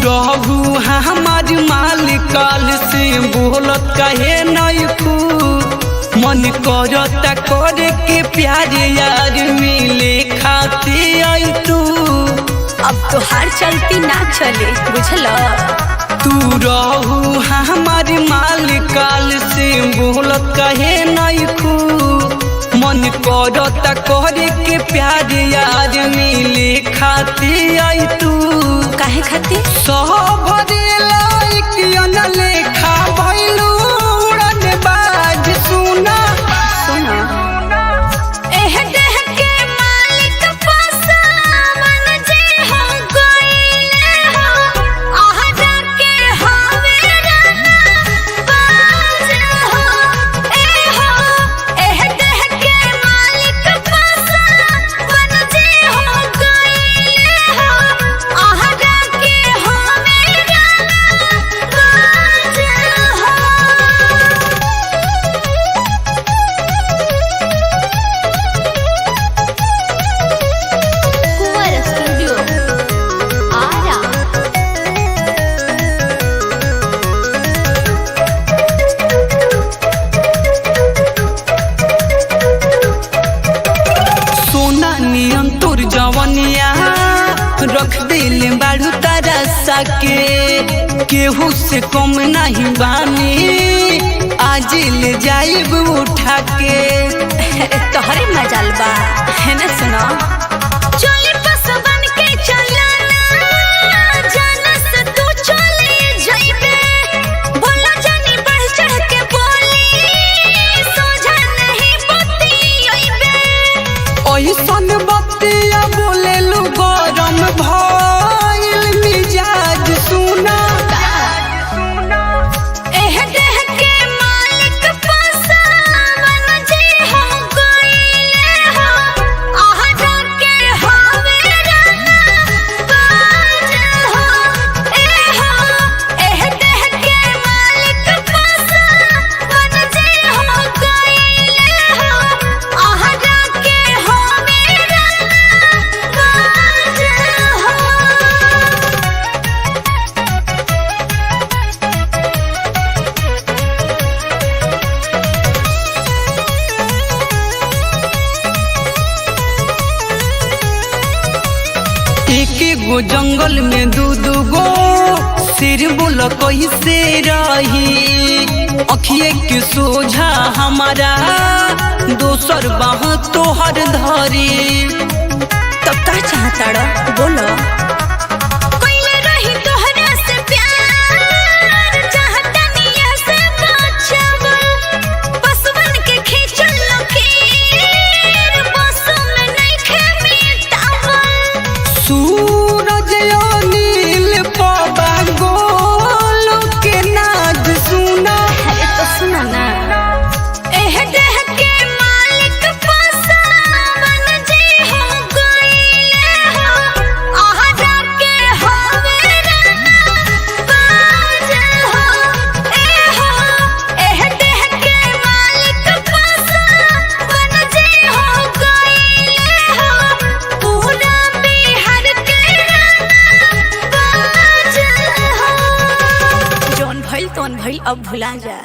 रहू हमार मालिक काल से बोलत कहे नहीं खू मन करता करे के प्यार यार मिले खाते आई तू। अब तो हर चलती ना चले बुझल। तू रहू हमार मालिक काल से बोलत कहे नहीं खू मन करता करे के प्यार यार मिले खाते आई तू। काहे खातिर सब लेखा भइलू उड़न बाज सुना सुना एह देह के मालिक पसावन जे हो गइले हो आहदा के हवे राना बाज हो एह देह के मालिक पसावन जे हो गइले हो आहदा के हवे राना बाज हो। कुंवर स्टूडियो आरा। सोना नियन तोर जवनिया रख दिल बाड़ू तारा सके केहू से कम नहीं बानी आज ले जाइब उठा के। तोहरे मजाल बा है ना सुनो चली बस बन के चलना जाना से तू चले जाइबे बोलो जानी बढ़ चढ़ के बोली सोझा नहीं बती आइबे। ऐसन बतिया बोलेलू गरम भइल मिजाज सुना एह देह के मालिक पसावन जे हो गइले हो आहदा के हवे राना बाज हो एह देह के मालिक पसावन जे हो गइले हो आहदा के हवे राना बाज हो। एक गो जंगल में दू गो सिर बोल कैसे रही अखिए के सोझा हमारा दोसर बाह तोहर धरी। तब का चाहता रो बोलो कोइले रही तोहरा से प्यार चाहता निया से बचब पसवन के खींचल लकीर बस में नहीं खे मिटावल। सूरज नील पबा गोल के नाद सुना अरे तो सुना ना एह देह के मालिक पसावन जे हो गइले हो आहदा के हवे राना बाज हो एह देह के मालिक पसावन जे हो गइले हो पूरा बिहार के राना बाज हो। जौन भइल तौन भइल अब भुला जा।